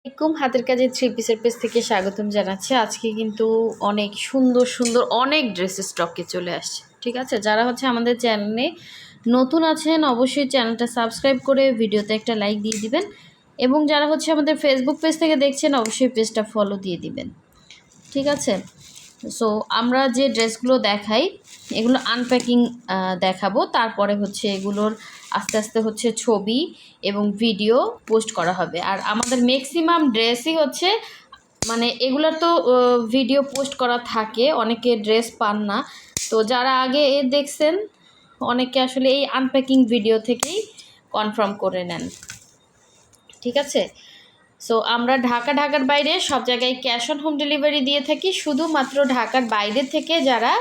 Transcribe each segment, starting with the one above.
হাতের কাজের থ্রি পিসের পেজ থেকে স্বাগতম জানাচ্ছি। আজকে কিন্তু অনেক সুন্দর সুন্দর অনেক ড্রেস স্টকে চলে আসছে। ঠিক আছে, যারা হচ্ছে আমাদের চ্যানেলে নতুন আছেন অবশ্যই চ্যানেলটা সাবস্ক্রাইব করে ভিডিওতে একটা লাইক দিয়ে দিবেন, এবং যারা হচ্ছে আমাদের ফেসবুক পেজ থেকে দেখছেন অবশ্যই পেজটা ফলো দিয়ে দিবেন। ঠিক আছে, সো আমরা যে ড্রেসগুলো দেখাই এগুলো আনপ্যাকিং দেখাবো, তারপরে হচ্ছে এগুলোর আস্তে আস্তে হচ্ছে ছবি এবং ভিডিও পোস্ট করা হবে। আর আমাদের ম্যাক্সিমাম ড্রেসই হচ্ছে মানে এগুলোর তো ভিডিও পোস্ট করা থাকে, অনেকে ড্রেস পান না। তো যারা আগে দেখছেন অনেকে আসলে এই আনপ্যাকিং ভিডিও থেকেই কনফার্ম করে নেন। ঠিক আছে, সো আমরা ঢাকার বাইরে সব জায়গায় ক্যাশ অন হোম ডেলিভারি দিয়ে থাকি। শুধুমাত্র ঢাকার বাইরে থেকে যারা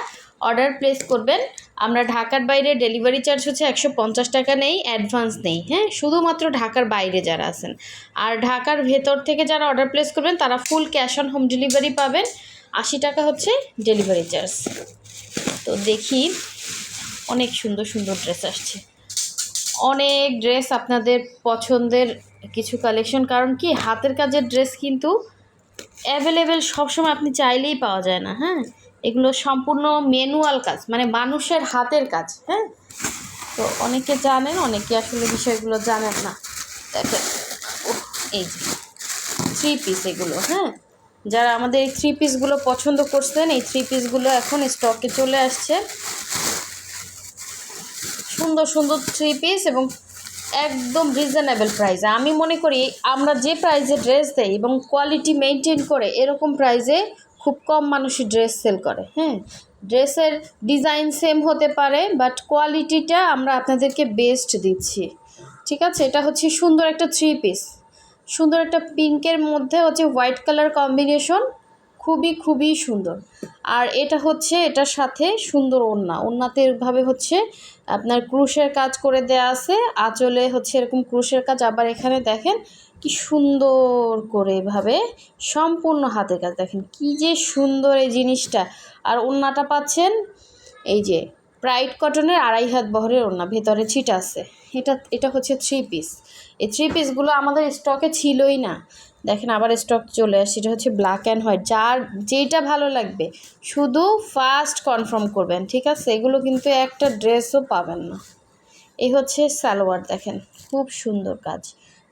অর্ডার প্লেস করবেন, আমরা ঢাকার বাইরে ডেলিভারি চার্জ হচ্ছে 150 টাকা নেই, অ্যাডভান্স নেই। হ্যাঁ, শুধুমাত্র ঢাকার বাইরে যারা আছেন। আর ঢাকার ভেতর থেকে যারা অর্ডার প্লেস করবেন তারা full cash on home delivery পাবেন, 80 টাকা হচ্ছে ডেলিভারি চার্জ। তো দেখি অনেক সুন্দর সুন্দর ড্রেস আসছে, অনেক ড্রেস আপনাদের পছন্দের কিছু কালেকশন। কারণ কি, হাতের কাজের ড্রেস কিন্তু অ্যাভেলেবেল সবসময় আপনি চাইলেই পাওয়া যায় না। হ্যাঁ, এগুলো সম্পূর্ণ ম্যানুয়াল কাজ, মানে মানুষের হাতের কাজ। হ্যাঁ, তো অনেকে জানেন, অনেকে আসলে বিষয়গুলো জানেন না। দেখেন, এই যে থ্রি পিস এগুলো, হ্যাঁ, যারা আমাদের এই থ্রি পিসগুলো পছন্দ করছেন এই থ্রি পিসগুলো এখন স্টকে চলে আসছে। সুন্দর সুন্দর থ্রি পিস এবং একদম রিজনেবল প্রাইসে। আমি মনে করি আমরা যে প্রাইসে ড্রেস দেই এবং কোয়ালিটি মেনটেন করে এরকম প্রাইসে খুব কম মানুষই ড্রেস সেল করে। হ্যাঁ, ড্রেসের ডিজাইন সেম হতে পারে বাট কোয়ালিটিটা আমরা আপনাদেরকে বেস্ট দিচ্ছি। ঠিক আছে, এটা হচ্ছে সুন্দর একটা থ্রি পিস, সুন্দর একটা পিঙ্কের মধ্যে হচ্ছে হোয়াইট কালার কম্বিনেশন, খুবই খুবই সুন্দর। আর এটা হচ্ছে এটার সাথে সুন্দর ওড়নাতে এভাবে হচ্ছে আপনার ক্রুশের কাজ করে দেয়া আছে, আঁচলে হচ্ছে এরকম ক্রুশের কাজ। আবার এখানে দেখেন কি সুন্দর করে এভাবে সম্পূর্ণ হাতের কাজ, দেখেন কি যে সুন্দর এই জিনিসটা। আর ওড়নাটা পাচ্ছেন এই যে প্রাইড কটনের 2.5 হাত বহরের ওড়না, ভেতরে ছিট আছে। এটা হচ্ছে থ্রি পিস। এই থ্রি পিসগুলো আমাদের স্টকে ছিলই না, দেখেন আবার স্টক চলে আসছে। এটা হচ্ছে ব্ল্যাক অ্যান্ড হোয়াইট, যার যেটা ভালো লাগবে শুধু ফার্স্ট কনফার্ম করবেন। ঠিক আছে, এগুলো কিন্তু একটা ড্রেসও পাবেন না। এই হচ্ছে সালোয়ার, দেখেন খুব সুন্দর কাজ,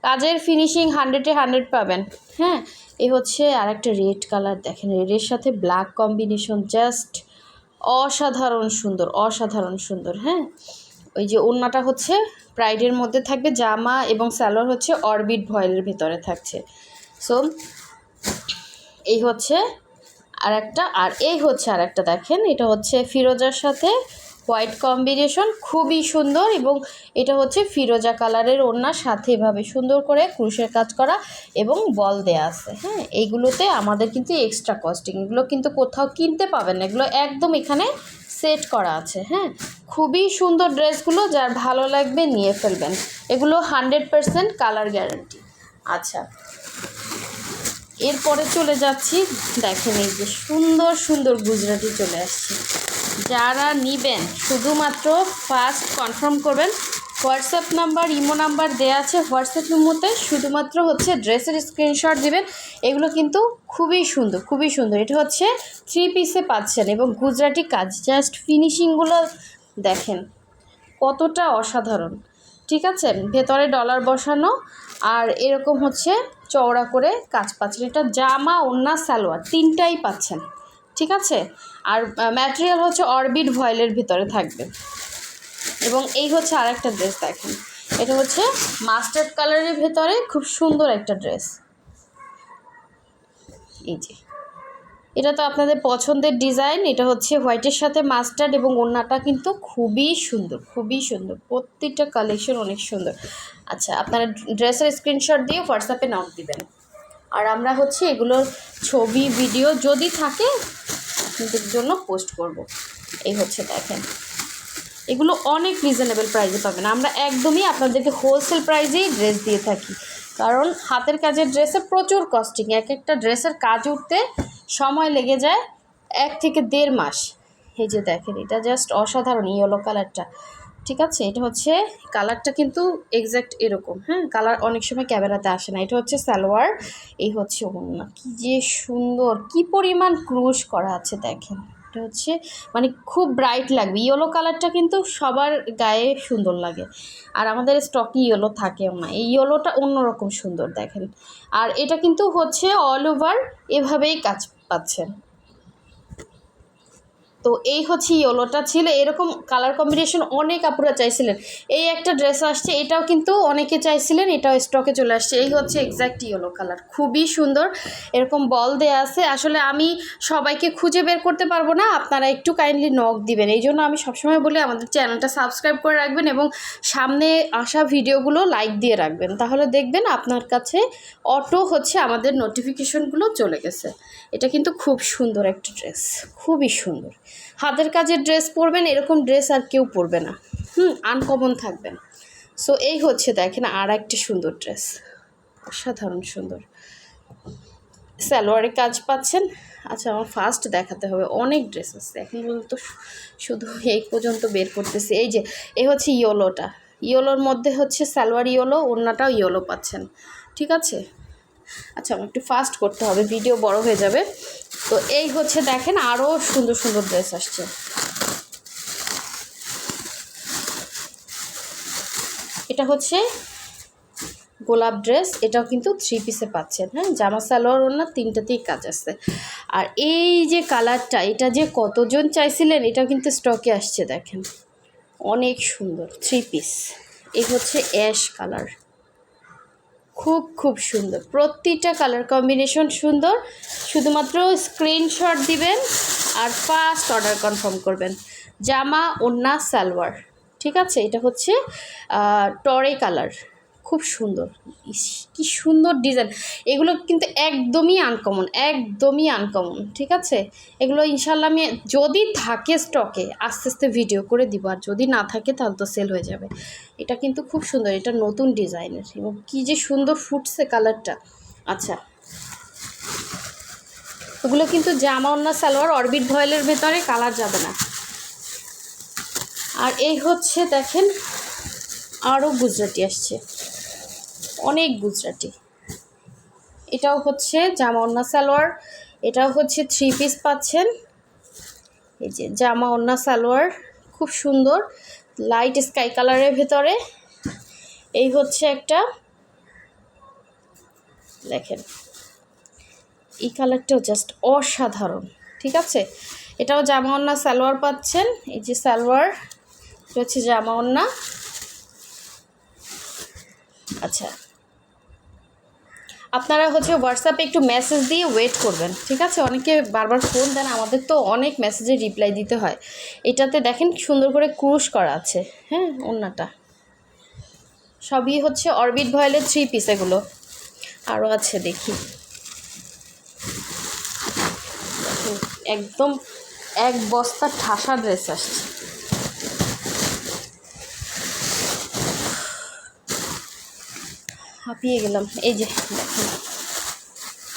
কাজের ফিনিশিং 100-এ 100 পাবেন। হ্যাঁ, এই হচ্ছে আর একটা রেড কালার, দেখেন রেডের সাথে ব্ল্যাক কম্বিনেশন, জাস্ট অসাধারণ সুন্দর, অসাধারণ সুন্দর। হ্যাঁ, ওই যে ওড়নাটা হচ্ছে প্রাইডের মধ্যে থাকবে, জামা এবং সালোয়ার হচ্ছে অরবিট ভয়েলের ভিতরে থাকছে। সো এই হচ্ছে আরেকটা, আর এই হচ্ছে আরেকটা, দেখেন এটা হচ্ছে ফিরোজার সাথে হোয়াইট কম্বিনেশন, খুবই সুন্দর। এবং এটা হচ্ছে ফিরোজা কালারের ওড়নার সাথে এভাবে সুন্দর করে ক্রুশের কাজ করা এবং বল দেয়া আছে। হ্যাঁ, এইগুলোতে আমাদের কিন্তু এক্সট্রা কস্টিং, এগুলো কিন্তু কোথাও কিনতে পাবেন না, এগুলো একদম এখানে সেট করা আছে। হ্যাঁ, খুবই সুন্দর ড্রেসগুলো, যার ভালো লাগবে নিয়ে ফেলবেন। এগুলো 100% কালার গ্যারান্টি। আচ্ছা, এরপরে চলে যাচ্ছি, দেখেন এই যে সুন্দর সুন্দর গুজরাটি চলে আসছে। যারা নিবেন শুধুমাত্র ফার্স্ট কনফার্ম করবেন। হোয়াটসঅ্যাপ নাম্বার, ইমো নাম্বার দেওয়া আছে, হোয়াটসঅ্যাপ ইমোতে শুধুমাত্র হচ্ছে ড্রেসের স্ক্রিনশট দিবেন। এগুলো কিন্তু খুবই সুন্দর, খুবই সুন্দর। এটা হচ্ছে থ্রি পিসে পাচ্ছেন এবং গুজরাটি কাজ, জাস্ট ফিনিশিংগুলো দেখেন কতটা অসাধারণ। ঠিক আছে, ভেতরে ডলার বসানো আর এরকম হচ্ছে চওড়া করে কাজ পাচ্ছেন। এটা জামা, ওড়না, সালোয়ার তিনটাই পাচ্ছেন। ঠিক আছে, আর ম্যাটেরিয়াল হচ্ছে অরবিট ভয়েলের ভিতরে থাকবে। এবং এই হচ্ছে আরেকটা ড্রেস, দেখেন এটা হচ্ছে মাস্টার্ড কালারের ভেতরে খুব সুন্দর একটা ড্রেস। এই যে এটা তো আপনাদের পছন্দের ডিজাইন, এটা হচ্ছে হোয়াইটের সাথে মাস্টার্ড এবং ওড়নাটা কিন্তু খুবই সুন্দর, খুবই সুন্দর, প্রত্যেকটা কালেকশন অনেক সুন্দর। আচ্ছা, আপনারা ড্রেসের স্ক্রিনশট দিয়ে হোয়াটসঅ্যাপে নক দিবেন, আর আমরা হচ্ছে এগুলোর ছবি ভিডিও যদি থাকে আপনাদের জন্য পোস্ট করব। এই হচ্ছে দেখেন, এগুলো অনেক রিজনেবল প্রাইসে পাবেন। আমরা একদমই আপনাদেরকে হোলসেল প্রাইসেই ড্রেস দিয়ে থাকি, কারণ হাতের কাজের ড্রেসে প্রচুর কস্টিং, এক একটা ড্রেসের কাজ উঠতে সময় লেগে যায় 1 থেকে 1.5 মাস। এই যে দেখেন এটা জাস্ট অসাধারণ, ইয়েলো কালারটা ঠিক আছে, এটা হচ্ছে কালারটা কিন্তু এক্স্যাক্ট এরকম। হ্যাঁ, কালার অনেক সময় ক্যামেরাতে আসে না। এটা হচ্ছে সালোয়ার, এই হচ্ছে ওড়না। কি যে সুন্দর, কি পরিমাণ ক্রুশ করা আছে দেখেন। এটা হচ্ছে মানে খুব ব্রাইট লাগবে। ইয়েলো কালারটা কিন্তু সবার গায়ে সুন্দর লাগে, আর আমাদের স্টকে ইয়েলো থাকেও না। এই ইয়েলোটা অন্যরকম সুন্দর দেখেন। আর এটা কিন্তু হচ্ছে অল ওভার এভাবেই কাজ পাচ্ছেন। তো এই হচ্ছে ইয়েলোটা ছিল, এরকম কালার কম্বিনেশন অনেক আপুরা চাইছিলেন। এই একটা ড্রেস আসছে, এটাও কিন্তু অনেকে চাইছিলেন, এটাও স্টকে চলে আসছে। এই হচ্ছে এক্স্যাক্ট ইয়েলো কালার, খুবই সুন্দর। এরকম বল দেয়া আছে। আসলে আমি সবাইকে খুঁজে বের করতে পারবো না, আপনারা একটু কাইন্ডলি নক দিবেন। এই জন্য আমি সবসময় বলি আমাদের চ্যানেলটা সাবস্ক্রাইব করে রাখবেন এবং সামনে আসা ভিডিওগুলো লাইক দিয়ে রাখবেন, তাহলে দেখবেন আপনার কাছে অটো হচ্ছে আমাদের নোটিফিকেশনগুলো চলে গেছে। এটা কিন্তু খুব সুন্দর একটা ড্রেস, খুবই সুন্দর। হাতের কাজের ড্রেস পরবেন, এরকম ড্রেস আর কেউ পরবে না। আনকমন থাকবেন। সো এই হচ্ছে দেখেন আর একটা সুন্দর ড্রেস, অসাধারণ সুন্দর। সালোয়ারে কাজ পাচ্ছেন। আচ্ছা, আমার ফার্স্ট দেখাতে হবে, অনেক ড্রেস আছে এখন পর্যন্ত, শুধু এই পর্যন্ত বের করতেছি। এই যে এই হচ্ছে ইয়েলোটা, ইয়েলোর মধ্যে হচ্ছে সালোয়ার ইয়েলো, ওড়নাটাও ইয়েলো পাচ্ছেন। ঠিক আছে, আচ্ছা আমার একটু ফাস্ট করতে হবে, ভিডিও বড় হয়ে যাবে। তো এই হচ্ছে দেখেন আরও সুন্দর সুন্দর ড্রেস আসছে। এটা হচ্ছে গোলাপ ড্রেস, এটাও কিন্তু 3 পিসে পাচ্ছেন। হ্যাঁ, জামা সালোয়ার ওড়না তিনটাতেই কাজ আছে। আর এই যে কালারটা, এটা যে কতজন চাইছিলেন, এটাও কিন্তু স্টকে আসছে দেখেন, অনেক সুন্দর 3 পিস। এই হচ্ছে অ্যাশ কালার, খুব খুব সুন্দর, প্রতিটা কালার কম্বিনেশন সুন্দর। শুধুমাত্র স্ক্রিনশট দিবেন আর ফার্স্ট অর্ডার কনফার্ম করবেন। জামা ওড়না সালোয়ার, ঠিক আছে। এটা হচ্ছে টরে কালার, খুব সুন্দর। কি সুন্দর ডিজাইন, এগুলো কিন্তু একদমই আনকমন, একদমই আনকমন। ঠিক আছে, এগুলো ইনশাল্লাহ আমি যদি থাকে স্টকে আস্তে আস্তে ভিডিও করে দিব, আর যদি না থাকে তাহলে তো সেল হয়ে যাবে। এটা কিন্তু খুব সুন্দর, এটা নতুন ডিজাইনের এবং কী যে সুন্দর ফুটছে কালারটা। আচ্ছা, ওগুলো কিন্তু জামা ওড়না সালোয়ার, অরবিট ভয়েলের ভেতরে কালার যাবে না। আর এই হচ্ছে দেখেন আরও গুজরাটি আসছে, অনেক গুজরাটি। এটাও হচ্ছে জামা ওড়না সালোয়ার, এটাও হচ্ছে 3 পিস পাচ্ছেন। এই যে জামা ওড়না সালোয়ার, খুব সুন্দর লাইট স্কাই কালারের ভেতরে। এই হচ্ছে একটা, দেখেন এই কালারটাও জাস্ট অসাধারণ। ঠিক আছে, এটাও জামা ওড়না সালোয়ার পাচ্ছেন। এই যে সালোয়ার, এটা হচ্ছে জামা ওড়না। আচ্ছা, আপনারা হচ্ছে হোয়াটসঅ্যাপে একটু মেসেজ দিয়ে ওয়েট করবেন। ঠিক আছে, অনেকে বারবার ফোন দেন, আমাদের তো অনেক মেসেজে রিপ্লাই দিতে হয়। এটাতে দেখেন সুন্দর করে ক্রুশ করা আছে। হ্যাঁ, ওড়নাটা সবই হচ্ছে অরবিট ভয়েলের 3 পিস। এগুলো আরও আছে, দেখি। একদম এক বস্তা ঠাসা ড্রেস আসছে। হাঁপিয়ে গেলাম। এই যে দেখেন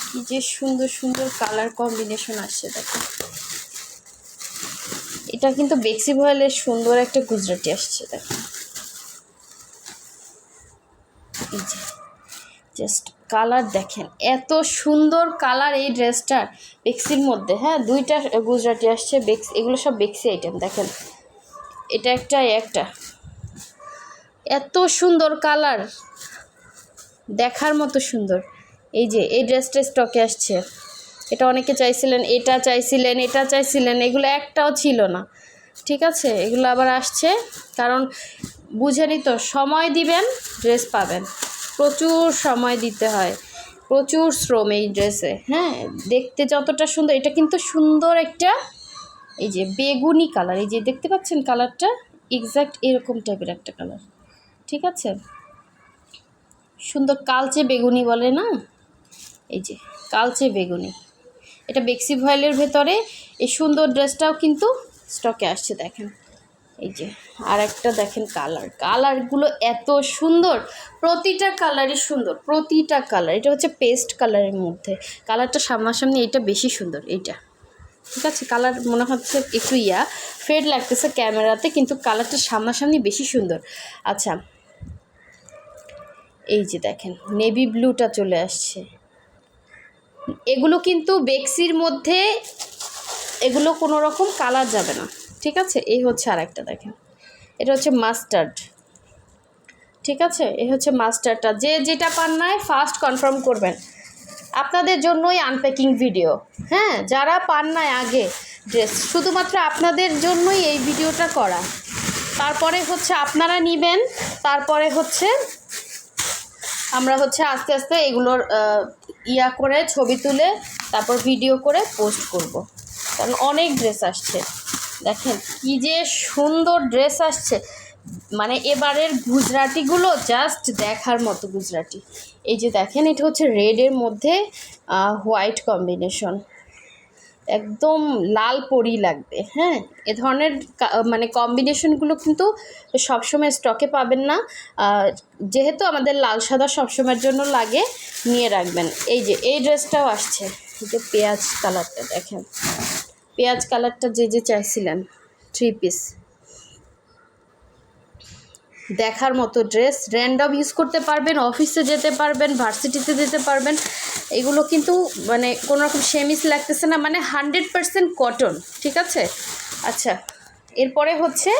কি যে সুন্দর সুন্দর কালার কম্বিনেশন আসছে দেখেন। এটা কিন্তু বেক্সি ভয়েলের সুন্দর একটা গুজরাটি আসছে দেখেন। এই যে জাস্ট কালার দেখেন, এত সুন্দর কালার এই ড্রেসটার বেক্সির মধ্যে। হ্যাঁ, 2টা গুজরাটি আসছে, বেক্সি, এগুলো সব বেক্সি আইটেম দেখেন। এটা একটা এত সুন্দর কালার, দেখার মতো সুন্দর। এই যে এই ড্রেসটা স্টকে আসছে, এটা অনেকে চাইছিলেন, এটা চাইছিলেন, এটা চাইছিলেন, এগুলো একটাও ছিল না। ঠিক আছে, এগুলো আবার আসছে, কারণ বুঝেনি তো, সময় দিবেন ড্রেস পাবেন, প্রচুর সময় দিতে হয়, প্রচুর শ্রম এই ড্রেসে। হ্যাঁ, দেখতে যতটা সুন্দর, এটা কিন্তু সুন্দর একটা, এই যে বেগুনি কালার, এই যে দেখতে পাচ্ছেন কালারটা, এক্স্যাক্ট এরকম টাইপের একটা কালার। ঠিক আছে, সুন্দর কালচে বেগুনি বলে না, এই যে কালচে বেগুনি। এটা বেক্সি ভয়েলের ভেতরে এই সুন্দর ড্রেসটাও কিন্তু স্টকে আসছে দেখেন। এই যে আর একটা দেখেন কালারগুলো এত সুন্দর, প্রতিটা কালারই সুন্দর, প্রতিটা কালার। এটা হচ্ছে পেস্ট কালারের মধ্যে, কালারটা সামনাসামনি এটা বেশি সুন্দর। এইটা ঠিক আছে, কালার মনে হচ্ছে একটু ফেড লাগতেছে ক্যামেরাতে, কিন্তু কালারটা সামনাসামনি বেশি সুন্দর। আচ্ছা, এই যে দেখেন নেভি ব্লুটা চলে আসছে। এগুলো কিন্তু বেক্সির মধ্যে এগুলো কোনো রকম কালার যাবে না, ঠিক আছে। এই হচ্ছে আর একটা দেখেন, এটা হচ্ছে মাস্টার্ড, ঠিক আছে। এই হচ্ছে মাস্টারটা, যে যেটা পান নাই ফার্স্ট কনফার্ম করবেন। আপনাদের জন্যই আনপ্যাকিং ভিডিও, হ্যাঁ, যারা পান নাই আগে ড্রেস, শুধুমাত্র আপনাদের জন্যই এই ভিডিওটা করা। তারপরে হচ্ছে আপনারা নেবেন, তারপরে হচ্ছে আমরা হচ্ছে আস্তে আস্তে এগুলোর করে ছবি তুলে তারপর ভিডিও করে পোস্ট করব। কারণ অনেক ড্রেস আসছে, দেখেন কি যে সুন্দর ড্রেস আসছে। মানে এবারের গুজরাটিগুলো জাস্ট দেখার মতো গুজরাটি। এই যে দেখেন, এটা হচ্ছে রেডের মধ্যে হোয়াইট কম্বিনেশন, একদম লাল পরি লাগবে। হ্যাঁ, এ ধরনের মানে কম্বিনেশনগুলো কিন্তু সবসময় স্টকে পাবেন না, যেহেতু আমাদের লাল সাদা সবসময়ের জন্য লাগে, নিয়ে রাখবেন। এই যে এই ড্রেসটাও আসছে, এই যে পেঁয়াজ কালারটা দেখেন, পেঁয়াজ কালারটা যে যে চাইছিলেন, 3 পিস দেখার মতো ড্রেস। র্যান্ডম ইউজ করতে পারবেন, অফিসে যেতে পারবেন, ভার্সিটিতে যেতে পারবেন। এগুলো কিন্তু মানে কোনো রকম সেমিস লাগতেছে না, মানে 100% কটন, ঠিক আছে। আচ্ছা, এরপরে হচ্ছে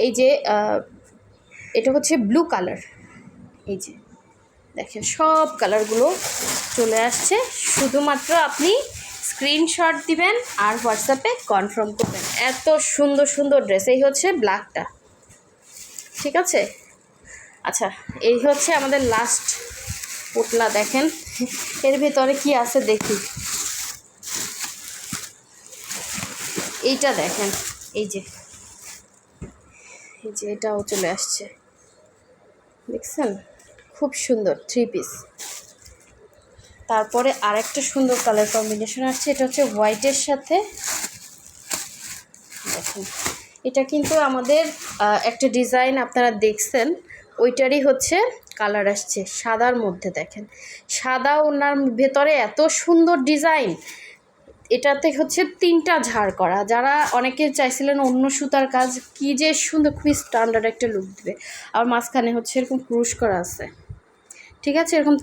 এই যে এটা হচ্ছে ব্লু কালার। এই যে দেখেন সব কালারগুলো চলে আসছে, শুধুমাত্র আপনি স্ক্রিনশট দিবেন আর হোয়াটসঅ্যাপে কনফার্ম করবেন। এত সুন্দর সুন্দর ড্রেস। এই হচ্ছে ব্ল্যাকটা, ঠিক আছে। আচ্ছা, এই হচ্ছে আমাদের লাস্ট পুতলা। দেখেন এর ভেতরে কি আছে দেখি। এইটা দেখেন, এই যে এটাও চলে আসছে, দেখছেন, খুব সুন্দর 3 পিস। তারপরে আরেকটা সুন্দর কালার কম্বিনেশন আসছে, এটা হচ্ছে হোয়াইটের সাথে। দেখুন, এটা কিন্তু আমাদের একটা ডিজাইন আপনারা দেখছেন, ওইটারই হচ্ছে কালার আসছে সাদার মধ্যে। দেখেন সাদা ওনার ভেতরে এত সুন্দর ডিজাইন। এটাতে হচ্ছে 3টা ঝাড় করা, যারা অনেকে চাইছিলেন অন্য সুতার কাজ, কি যে সুন্দর, খুবই স্ট্যান্ডার্ড একটা লুক দেবে। আর মাঝখানে হচ্ছে এরকম ক্রুশ করা আছে, ঠিক আছে। এরকম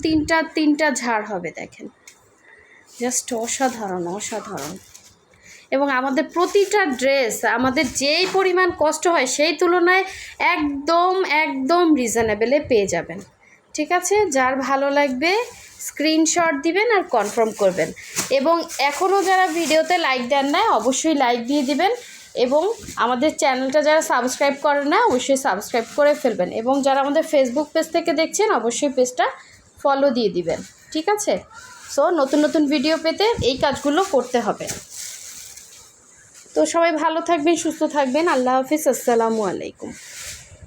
3টা ঝাড় হবে, দেখেন জাস্ট অসাধারণ অসাধারণ। এবং আমাদের প্রতিটা ড্রেস আমাদের যেই পরিমাণ কষ্ট হয় সেই তুলনায় একদম একদম রিজনেবলে পেয়ে যাবেন, ঠিক আছে। যার ভালো লাগবে স্ক্রিনশট দিবেন আর কনফার্ম করবেন। এবং এখনও যারা ভিডিওতে লাইক দেন না, অবশ্যই লাইক দিয়ে দিবেন। এবং আমাদের চ্যানেলটা যারা সাবস্ক্রাইব করেন না, অবশ্যই সাবস্ক্রাইব করে ফেলবেন। এবং যারা আমাদের ফেসবুক পেজ থেকে দেখছেন, অবশ্যই পেজটা ফলো দিয়ে দিবেন, ঠিক আছে। সো নতুন নতুন ভিডিও পেতে এই কাজগুলো করতে হবে। তো সবাই ভালো থাকবেন, সুস্থ থাকবেন। আল্লাহ হাফিজ, আসসালামু আলাইকুম।